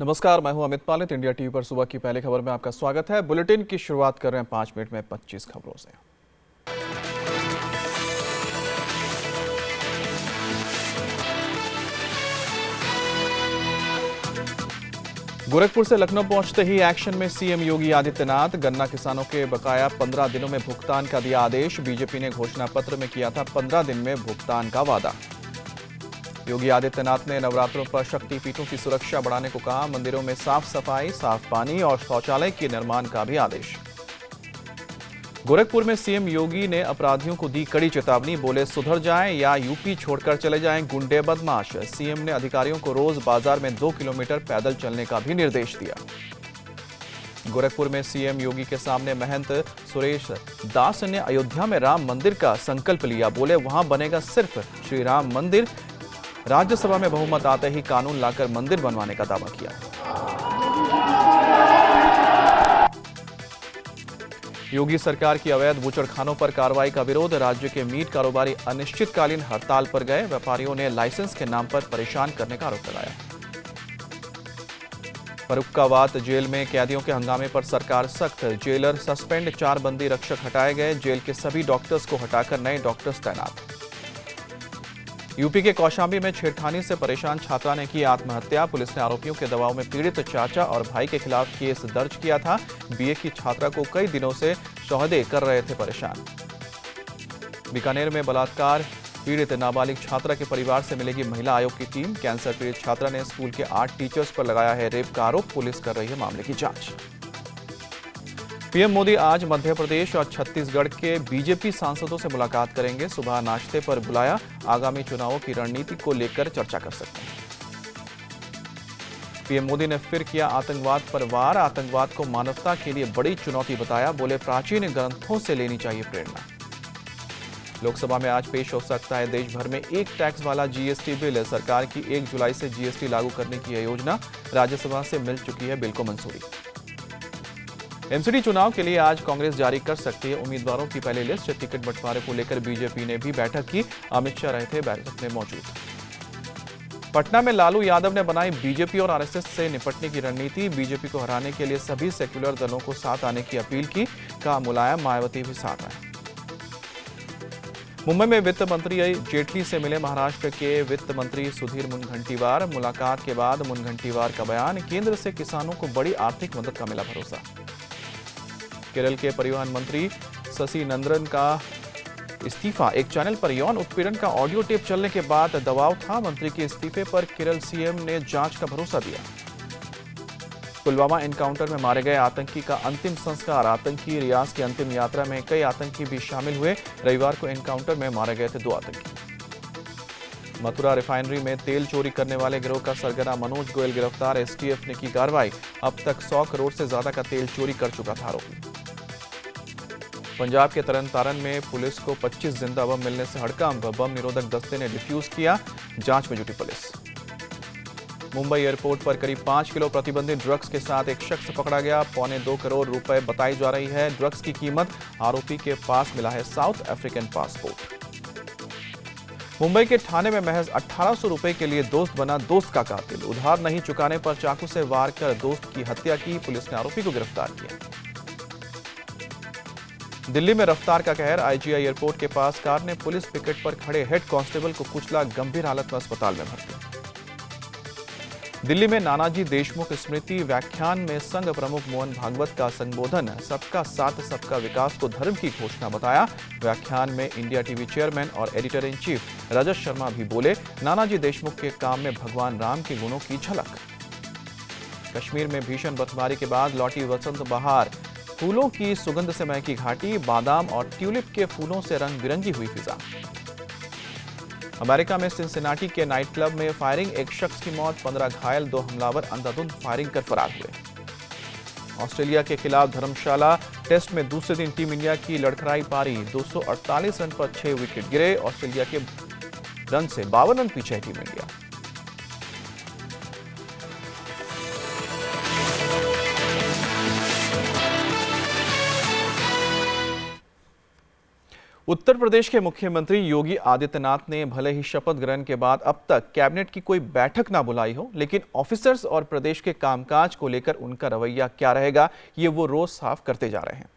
नमस्कार, मैं हूं अमित पालित। इंडिया टीवी पर सुबह की पहली खबर में आपका स्वागत है। बुलेटिन की शुरुआत कर रहे हैं 5 मिनट में 25 खबरों से। गोरखपुर से लखनऊ पहुंचते ही एक्शन में सीएम योगी आदित्यनाथ। गन्ना किसानों के बकाया 15 दिनों में भुगतान का दिया आदेश। बीजेपी ने घोषणा पत्र में किया था 15 दिन में भुगतान का वादा। योगी आदित्यनाथ ने नवरात्रों पर शक्तिपीठों की सुरक्षा बढ़ाने को कहा। मंदिरों में साफ सफाई, साफ पानी और शौचालय के निर्माण का भी आदेश। गोरखपुर में सीएम योगी ने अपराधियों को दी कड़ी चेतावनी। बोले, सुधर जाएं या यूपी छोड़कर चले जाएं गुंडे बदमाश। सीएम ने अधिकारियों को रोज बाजार में 2 किलोमीटर पैदल चलने का भी निर्देश दिया। गोरखपुर में सीएम योगी के सामने महंत सुरेश दास ने अयोध्या में राम मंदिर का संकल्प लिया। बोले, वहां बनेगा सिर्फ श्री राम मंदिर। राज्यसभा में बहुमत आते ही कानून लाकर मंदिर बनवाने का दावा किया। योगी सरकार की अवैध बूचड़खानों पर कार्रवाई का विरोध। राज्य के मीट कारोबारी अनिश्चितकालीन हड़ताल पर गए। व्यापारियों ने लाइसेंस के नाम पर परेशान करने का आरोप लगाया। फर्रुखाबाद जेल में कैदियों के हंगामे पर सरकार सख्त। जेलर सस्पेंड, 4 बंदी रक्षक हटाए गए। जेल के सभी डॉक्टर्स को हटाकर नए डॉक्टर्स तैनात। यूपी के कौशाम्बी में छेड़खानी से परेशान छात्रा ने की आत्महत्या। पुलिस ने आरोपियों के दबाव में पीड़ित चाचा और भाई के खिलाफ केस दर्ज किया था। बीए की छात्रा को कई दिनों से सौदे कर रहे थे परेशान। बीकानेर में बलात्कार पीड़ित नाबालिग छात्रा के परिवार से मिलेगी महिला आयोग की टीम। कैंसर पीड़ित छात्रा ने स्कूल के 8 टीचर्स पर लगाया है रेप का आरोप। पुलिस कर रही है मामले की जांच। पीएम मोदी आज मध्य प्रदेश और छत्तीसगढ़ के बीजेपी सांसदों से मुलाकात करेंगे। सुबह नाश्ते पर बुलाया। आगामी चुनावों की रणनीति को लेकर चर्चा कर सकते हैं। पीएम मोदी ने फिर किया आतंकवाद पर वार। आतंकवाद को मानवता के लिए बड़ी चुनौती बताया। बोले, प्राचीन ग्रंथों से लेनी चाहिए प्रेरणा। लोकसभा में आज पेश हो सकता है देश भर में एक टैक्स वाला जीएसटी बिल। सरकार की 1 जुलाई से जीएसटी लागू करने की है योजना। राज्यसभा से मिल चुकी है बिल को मंजूरी। एमसीडी चुनाव के लिए आज कांग्रेस जारी कर सकती है उम्मीदवारों की पहली लिस्ट। टिकट बंटवारे को लेकर बीजेपी ने भी बैठक की। अमित शाह रहे थे बैठक में मौजूद। पटना में लालू यादव ने बनाई बीजेपी और आरएसएस से निपटने की रणनीति। बीजेपी को हराने के लिए सभी सेक्युलर दलों को साथ आने की अपील की। कहा, मुलायम मायावती भी साथ आए। मुंबई में वित्त मंत्री जेटली से मिले महाराष्ट्र के वित्त मंत्री सुधीर मुनगंटीवार। मुलाकात के बाद मुनगंटीवार का बयान, केंद्र से किसानों को बड़ी आर्थिक मदद का मिला भरोसा। केरल के परिवहन मंत्री शशि नंदन का इस्तीफा। एक चैनल पर यौन उत्पीड़न का ऑडियो टेप चलने के बाद दबाव था। मंत्री के इस्तीफे पर केरल सीएम ने जांच का भरोसा दिया। पुलवामा एनकाउंटर में मारे गए आतंकी का अंतिम संस्कार। आतंकी रियाज की अंतिम यात्रा में कई आतंकी भी शामिल हुए। रविवार को एनकाउंटर में मारे गए थे 2 आतंकी। मथुरा रिफाइनरी में तेल चोरी करने वाले गिरोह का सरगना मनोज गोयल गिरफ्तार। एसटीएफ ने की कार्रवाई। अब तक 100 करोड़ से ज्यादा का तेल चोरी कर चुका था आरोपी। पंजाब के तरन तारण में पुलिस को 25 जिंदा बम मिलने से हड़कंप। बम निरोधक दस्ते ने डिफ्यूज किया। जांच में जुटी पुलिस। मुंबई एयरपोर्ट पर करीब 5 किलो प्रतिबंधित ड्रग्स के साथ एक शख्स पकड़ा गया। 2.25 करोड़ रुपए बताई जा रही है ड्रग्स की कीमत। आरोपी के पास मिला है साउथ अफ्रीकन पासपोर्ट। मुंबई के थाने में महज 1800 रुपए के लिए दोस्त बना दोस्त का कातिल। उधार नहीं चुकाने पर चाकू से वार कर दोस्त की हत्या की। पुलिस ने आरोपी को गिरफ्तार किया। दिल्ली में रफ्तार का कहर। आईजीआई एयरपोर्ट के पास कार ने पुलिस पिकेट पर खड़े हेड कांस्टेबल को कुचला। गंभीर हालत में अस्पताल में भर्ती। दिल्ली में नानाजी देशमुख स्मृति व्याख्यान में संघ प्रमुख मोहन भागवत का संबोधन। सबका साथ सबका विकास को धर्म की घोषणा बताया। व्याख्यान में इंडिया टीवी चेयरमैन और editor in chief Rajat Sharma भी बोले। नानाजी देशमुख के काम में भगवान राम के गुणों की झलक। कश्मीर में भीषण बर्फबारी के बाद लौटी वसंत बहार। फूलों की सुगंध से महकी घाटी। बादाम और ट्यूलिप के फूलों से रंग बिरंगी हुई फिजा। अमेरिका में सिंसिनाटी के नाइट क्लब में फायरिंग। एक शख्स की मौत, 15 घायल। 2 हमलावर अंधाधुंध फायरिंग कर फरार हुए। ऑस्ट्रेलिया के खिलाफ धर्मशाला टेस्ट में दूसरे दिन टीम इंडिया की लड़खड़ाई पारी। 248 रन पर 6 विकेट गिरे। ऑस्ट्रेलिया के रन से 52 रन पीछे है टीम इंडिया। उत्तर प्रदेश के मुख्यमंत्री योगी आदित्यनाथ ने भले ही शपथ ग्रहण के बाद अब तक कैबिनेट की कोई बैठक ना बुलाई हो, लेकिन ऑफिसर्स और प्रदेश के कामकाज को लेकर उनका रवैया क्या रहेगा, ये वो रोज साफ करते जा रहे हैं।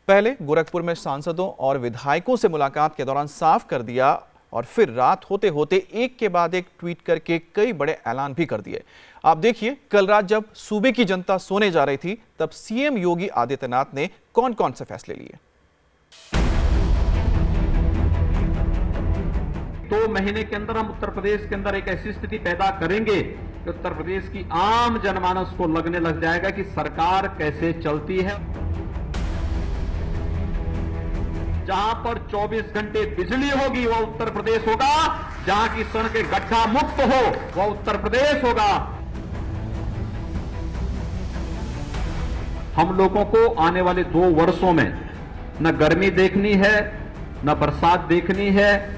पहले गोरखपुर में सांसदों और विधायकों से मुलाकात के दौरान साफ कर दिया और फिर रात होते होते एक के बाद एक ट्वीट करके कई बड़े ऐलान भी कर दिए। आप देखिए, कल रात जब सूबे की जनता सोने जा रही थी, तब सीएम योगी आदित्यनाथ ने कौन कौन से फैसले लिए। 2 महीने के अंदर हम उत्तर प्रदेश के अंदर एक ऐसी स्थिति पैदा करेंगे कि उत्तर प्रदेश की आम जनमानस को लगने लग जाएगा कि सरकार कैसे चलती है। जहां पर 24 घंटे बिजली होगी वह उत्तर प्रदेश होगा, जहां की सड़कें गड्ढा मुक्त हो वह उत्तर प्रदेश होगा। हम लोगों को आने वाले 2 वर्षों में न गर्मी देखनी है, न बरसात देखनी है।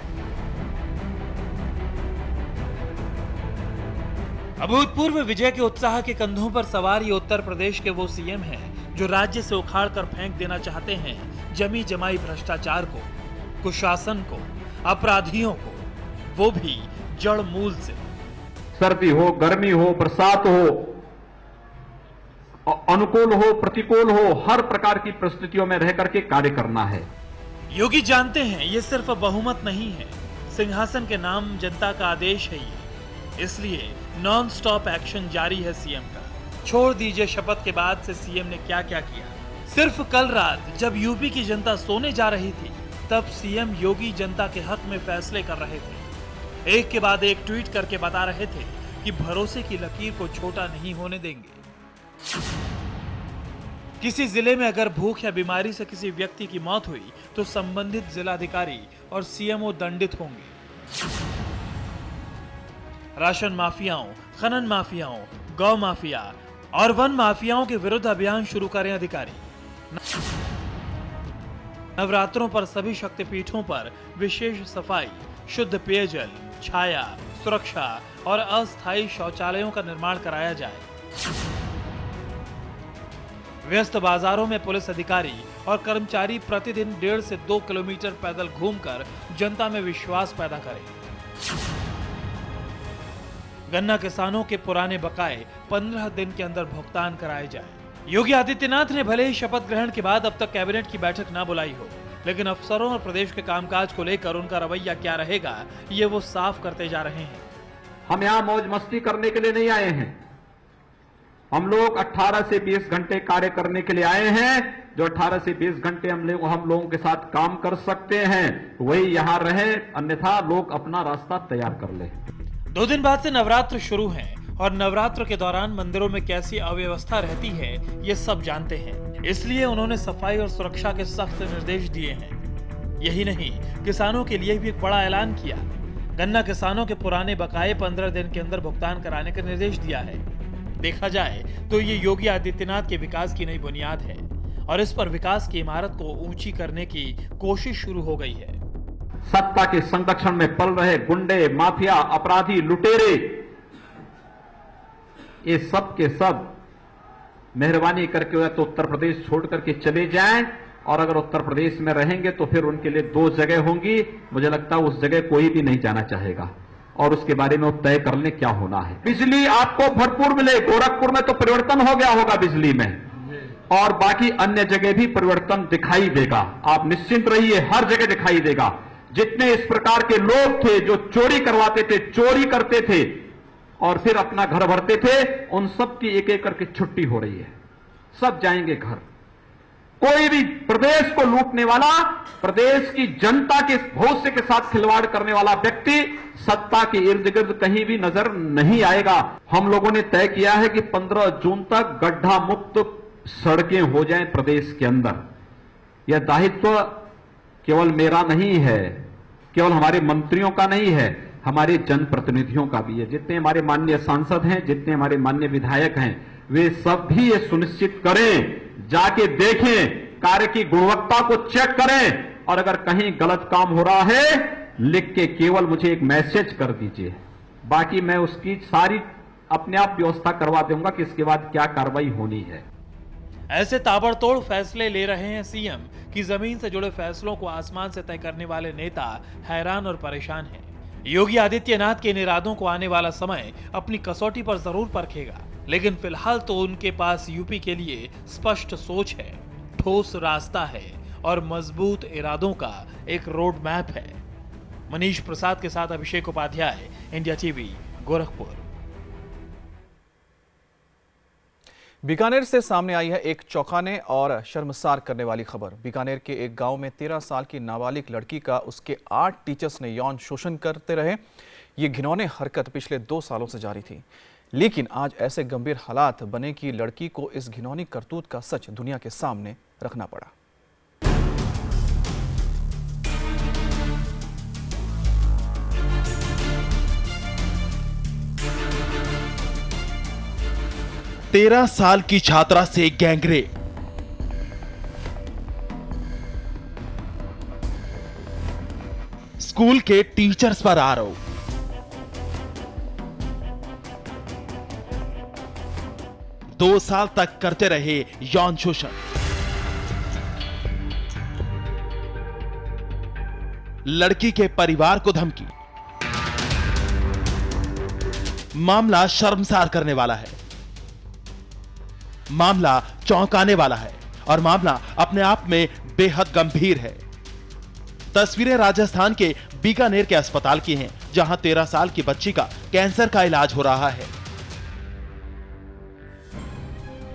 अभूतपूर्व विजय के उत्साह के कंधों पर सवार ये उत्तर प्रदेश के वो सीएम हैं जो राज्य से उखाड़ कर फेंक देना चाहते हैं जमी जमाई भ्रष्टाचार को, कुशासन को, अपराधियों को, वो भी जड़ मूल से। सर्दी हो, गर्मी हो, बरसात हो, अनुकूल हो, प्रतिकूल हो, हर प्रकार की परिस्थितियों में रह करके कार्य करना है। योगी जानते हैं ये सिर्फ बहुमत नहीं है, सिंहासन के नाम जनता का आदेश है ये। इसलिए नॉन स्टॉप एक्शन जारी है सीएम का। छोड़ दीजिए शपथ के बाद से सीएम ने क्या क्या किया। सिर्फ कल रात जब यूपी की जनता सोने जा रही थी, तब सीएम योगी जनता के हक में फैसले कर रहे थे। एक के बाद एक ट्वीट करके बता रहे थे कि भरोसे की लकीर को छोटा नहीं होने देंगे। किसी जिले में अगर भूख या बीमारी से किसी व्यक्ति की मौत हुई तो संबंधित जिलाधिकारी और सीएमओ दंडित होंगे। राशन माफियाओं, खनन माफियाओं, गौ माफिया और वन माफियाओं के विरुद्ध अभियान शुरू करें अधिकारी। नवरात्रों पर सभी शक्तिपीठों पर विशेष सफाई, शुद्ध पेयजल, छाया, सुरक्षा और अस्थायी शौचालयों का निर्माण कराया जाए। व्यस्त बाजारों में पुलिस अधिकारी और कर्मचारी प्रतिदिन 1.5 से 2 किलोमीटर पैदल घूमकर जनता में विश्वास पैदा करें। गन्ना किसानों के पुराने बकाए 15 दिन के अंदर भुगतान कराए जाए। योगी आदित्यनाथ ने भले ही शपथ ग्रहण के बाद अब तक कैबिनेट की बैठक ना बुलाई हो, लेकिन अफसरों और प्रदेश के कामकाज को लेकर उनका रवैया क्या रहेगा, ये वो साफ करते जा रहे हैं। हम यहां मौज मस्ती करने के लिए नहीं आए हैं। हम लोग 18 से 20 घंटे कार्य करने के लिए आए हैं। जो 18 से 20 घंटे हम लोगों के साथ काम कर सकते हैं वही यहां रहे, अन्यथा लोग अपना रास्ता तैयार कर ले। 2 दिन बाद से नवरात्र शुरू हैं और नवरात्र के दौरान मंदिरों में कैसी अव्यवस्था रहती है ये सब जानते हैं। इसलिए उन्होंने सफाई और सुरक्षा के सख्त निर्देश दिए हैं। यही नहीं, किसानों के लिए भी एक बड़ा ऐलान किया। गन्ना किसानों के पुराने बकाए 15 दिन के अंदर भुगतान कराने का निर्देश दिया है। देखा जाए तो ये योगी आदित्यनाथ के विकास की नई बुनियाद है और इस पर विकास की इमारत को ऊंची करने की कोशिश शुरू हो गई है। सत्ता के संरक्षण में पल रहे गुंडे, माफिया, अपराधी, लुटेरे, ये सब के सब मेहरबानी करके तो उत्तर प्रदेश छोड़ करके चले जाएं, और अगर उत्तर प्रदेश में रहेंगे तो फिर उनके लिए 2 जगह होंगी। मुझे लगता है उस जगह कोई भी नहीं जाना चाहेगा और उसके बारे में वो तय कर लें क्या होना है। बिजली आपको भरपूर मिले। गोरखपुर में तो परिवर्तन हो गया होगा बिजली में, और बाकी अन्य जगह भी परिवर्तन दिखाई देगा। आप निश्चिंत रहिए, हर जगह दिखाई देगा। जितने इस प्रकार के लोग थे जो चोरी करवाते थे, चोरी करते थे और फिर अपना घर भरते थे, उन सब की एक एक करके छुट्टी हो रही है। सब जाएंगे घर। कोई भी प्रदेश को लूटने वाला, प्रदेश की जनता के भविष्य के साथ खिलवाड़ करने वाला व्यक्ति सत्ता के इर्द गिर्द कहीं भी नजर नहीं आएगा। हम लोगों ने तय किया है कि 15 जून तक गड्ढा मुक्त सड़कें हो जाएं प्रदेश के अंदर। यह दायित्व केवल मेरा नहीं है, केवल हमारे मंत्रियों का नहीं है, हमारे जनप्रतिनिधियों का भी है। जितने हमारे माननीय सांसद हैं, जितने हमारे माननीय विधायक हैं, वे सब भी ये सुनिश्चित करें, जाके देखें, कार्य की गुणवत्ता को चेक करें, और अगर कहीं गलत काम हो रहा है लिख के केवल मुझे एक मैसेज कर दीजिए। बाकी मैं उसकी सारी अपने आप व्यवस्था करवा दूंगा कि इसके बाद क्या कार्रवाई होनी है। ऐसे ताबड़तोड़ फैसले ले रहे हैं सीएम कि जमीन से जुड़े फैसलों को आसमान से तय करने वाले नेता हैरान और परेशान हैं। योगी आदित्यनाथ के इन इरादों को आने वाला समय अपनी कसौटी पर जरूर परखेगा, लेकिन फिलहाल तो उनके पास यूपी के लिए स्पष्ट सोच है, ठोस रास्ता है और मजबूत इरादों का एक रोड मैप है। मनीष प्रसाद के साथ अभिषेक उपाध्याय, इंडिया टीवी, गोरखपुर। बीकानेर से सामने आई है एक चौंकाने और शर्मसार करने वाली खबर। बीकानेर के एक गांव में 13 साल की नाबालिग लड़की का उसके 8 टीचर्स ने यौन शोषण करते रहे। ये घिनौनी हरकत पिछले 2 सालों से जारी थी, लेकिन आज ऐसे गंभीर हालात बने कि लड़की को इस घिनौनी करतूत का सच दुनिया के सामने रखना पड़ा। तेरह साल की छात्रा से गैंगरेप। स्कूल के टीचर्स पर आरोप। दो साल तक करते रहे यौन शोषण। लड़की के परिवार को धमकी। मामला शर्मसार करने वाला है, मामला चौंकाने वाला है और मामला अपने आप में बेहद गंभीर है। तस्वीरें राजस्थान के बीकानेर के अस्पताल की हैं, जहां 13 साल की बच्ची का कैंसर का इलाज हो रहा है।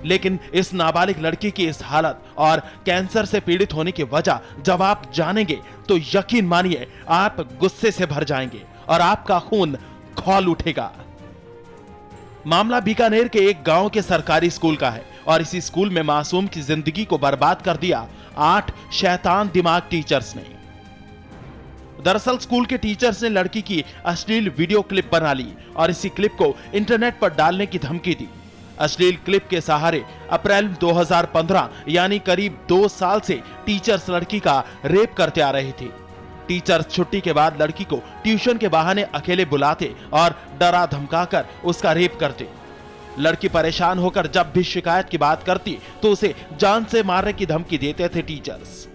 लेकिन इस नाबालिग लड़की की इस हालत और कैंसर से पीड़ित होने की वजह जब आप जानेंगे तो यकीन मानिए आप गुस्से से भर जाएंगे और आपका खून खौल उठेगा। मामला बीकानेर के एक गांव के सरकारी स्कूल का है और इसी स्कूल में मासूम की जिंदगी को बर्बाद कर दिया 8 शैतान दिमाग टीचर्स ने। दरअसल स्कूल के टीचर्स ने लड़की की अश्लील वीडियो क्लिप बना ली और इसी क्लिप को इंटरनेट पर डालने की धमकी दी। अश्लील क्लिप के सहारे अप्रैल 2015 यानी करीब 2 साल से टीचर्स लड़की का रेप करते आ रहे थे। टीचर्स छुट्टी के बाद लड़की को ट्यूशन के बहाने अकेले बुलाते और डरा धमकाकर उसका रेप करते। लड़की परेशान होकर जब भी शिकायत की बात करती तो उसे जान से मारने की धमकी देते थे टीचर्स।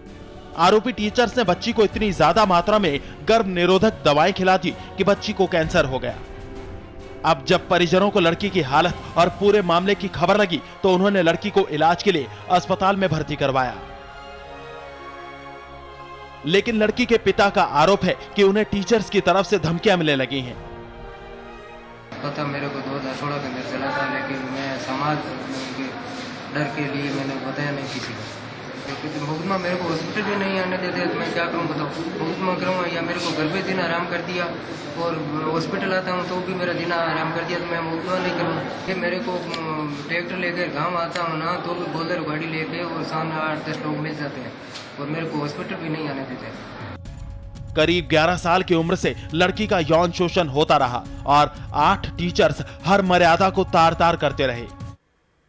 आरोपी टीचर्स ने बच्ची को इतनी ज्यादा मात्रा में गर्भ निरोधक दवाएं खिला दी कि बच्ची को कैंसर हो गया। अब जब परिजनों को लड़की की हालत और पूरे मामले की खबर लगी तो उन्होंने लड़की को इलाज के लिए अस्पताल में भर्ती करवाया। लेकिन लड़की के पिता का आरोप है कि उन्हें टीचर्स की तरफ से धमकियां मिलने लगी हैं। पता मेरे को 2016 के अंदर चला था, लेकिन मैं समाज के डर के लिए मैंने बताया नहीं किसी को। मुकदमा मेरे को हॉस्पिटल भी नहीं आने देते, मैं क्या करूँ बताओ। मुकदमा करूँगा या मेरे को घर पे जीना आराम कर दिया और हॉस्पिटल आता हूँ तो भी मेरा जीना आराम कर दिया, तो मैं मुकदमा नहीं करूँगा। कि मेरे को ट्रैक्टर लेकर गाँव आता हूँ ना तो भी बोलेरो गाड़ी लेके और सामने 8-10 लोग मिल जाते हैं और मेरे को हॉस्पिटल भी नहीं आने देते। करीब 11 साल की उम्र से लड़की का यौन शोषण होता रहा और 8 टीचर्स हर मर्यादा को तार तार करते रहे।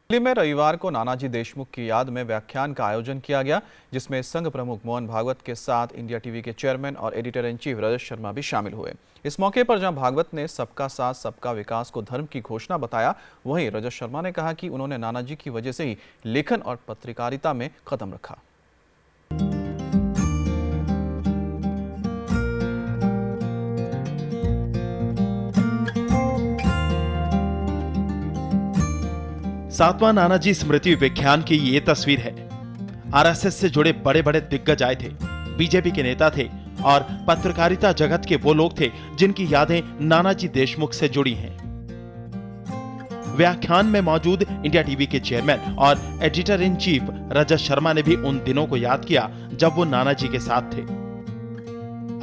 दिल्ली में रविवार को नानाजी देशमुख की याद में व्याख्यान का आयोजन किया गया, जिसमें संघ प्रमुख मोहन भागवत के साथ इंडिया टीवी के चेयरमैन और editor in chief Rajat Sharma भी शामिल हुए। इस मौके पर जहां भागवत ने सबका साथ सबका विकास को धर्म की घोषणा बताया, वहीं रजत शर्मा ने कहा कि उन्होंने नानाजी की वजह से ही लेखन और पत्रकारिता में कदम रखा। सातवां नानाजी स्मृति व्याख्यान की ये तस्वीर है। आरएसएस से जुड़े बड़े बड़े दिग्गज आए थे, बीजेपी के नेता थे और पत्रकारिता जगत के वो लोग थे जिनकी यादें नानाजी देशमुख से जुड़ी हैं। व्याख्यान में मौजूद इंडिया टीवी के चेयरमैन और editor in chief Rajat Sharma ने भी उन दिनों को याद किया जब वो नानाजी के साथ थे।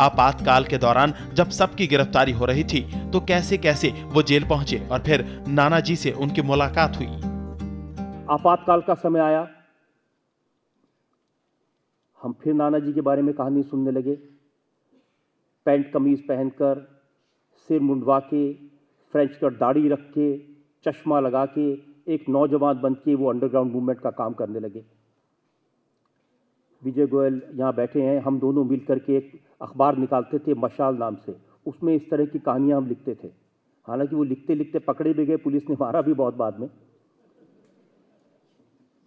आपातकाल के दौरान जब सबकी गिरफ्तारी हो रही थी तो कैसे कैसे वो जेल पहुंचे और फिर नानाजी से उनकी मुलाकात हुई। आपातकाल का समय आया, हम फिर नानाजी के बारे में कहानी सुनने लगे। पैंट कमीज पहनकर, सिर मुंडवा के, फ्रेंच कट दाढ़ी रख के, चश्मा लगा के, एक नौजवान बन के वो अंडरग्राउंड मूवमेंट का काम करने लगे। विजय गोयल यहाँ बैठे हैं, हम दोनों मिलकर के एक अखबार निकालते थे मशाल नाम से, उसमें इस तरह की कहानियाँ हम लिखते थे। हालांकि वो लिखते लिखते पकड़े भी गए, पुलिस ने मारा भी बहुत बाद में।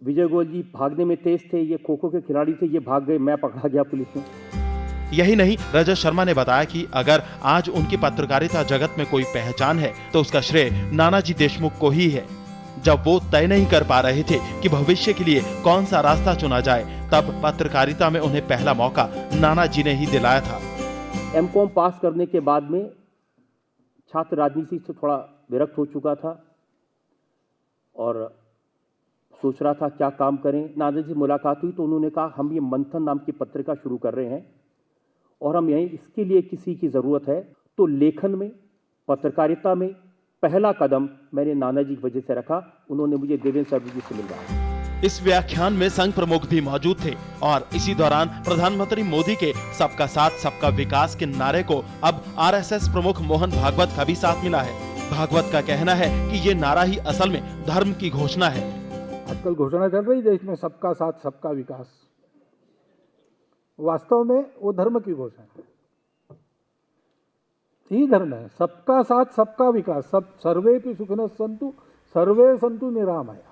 विजय गोयल जी भागने में तेज थे, ये खो खो के खिलाड़ी थे, ये भाग गए, मैं पकड़ा गया पुलिस में। यही नहीं, रजत शर्मा ने बताया कि अगर आज उनकी पत्रकारिता जगत में कोई पहचान है तो उसका श्रेय नानाजी देशमुख को ही है। जब वो तय नहीं कर पा रहे थे कि भविष्य के लिए कौन सा रास्ता चुना जाए, तब पत्रकारिता में उन्हें पहला मौका नानाजी ने ही दिलाया था। एमकॉम पास करने के बाद में छात्र राजनीति से थोड़ा विरक्त हो चुका था और सोच रहा था क्या काम करें। नानाजी से मुलाकात हुई तो उन्होंने कहा हम ये मंथन नाम की पत्रिका शुरू कर रहे हैं और हम यहीं इसके लिए किसी की ज़रूरत है। तो लेखन में, पत्रकारिता में पहला कदम मैंने नानाजी की वजह से रखा। उन्होंने मुझे देवेंद्र सर जी से मिलवाया। इस व्याख्यान में संघ प्रमुख भी मौजूद थे और इसी दौरान प्रधानमंत्री मोदी के सबका साथ सबका विकास के नारे को अब आरएसएस प्रमुख मोहन भागवत का भी साथ मिला है। भागवत का कहना है कि ये नारा ही असल में धर्म की घोषणा है। आजकल घोषणा चल रही देश में सबका साथ सबका विकास, वास्तव में वो धर्म की घोषणा है, यही धर्म है। सबका साथ सबका विकास, सब सर्वेपि सुखिनः सन्तु सर्वे सन्तु निरामया।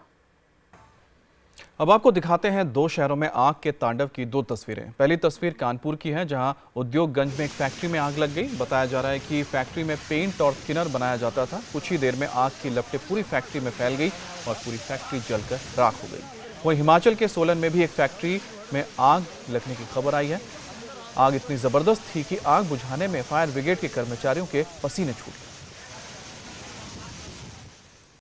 अब आपको दिखाते हैं दो शहरों में आग के तांडव की दो तस्वीरें। पहली तस्वीर कानपुर की है जहां उद्योगगंज में एक फैक्ट्री में आग लग गई। बताया जा रहा है कि फैक्ट्री में पेंट और थिनर बनाया जाता था। कुछ ही देर में आग की लपटें पूरी फैक्ट्री में फैल गई और पूरी फैक्ट्री जलकर राख हो गई। वहीं हिमाचल के सोलन में भी एक फैक्ट्री में आग लगने की खबर आई है। आग इतनी जबरदस्त थी कि आग बुझाने में फायर ब्रिगेड के कर्मचारियों के पसीने छूट गए।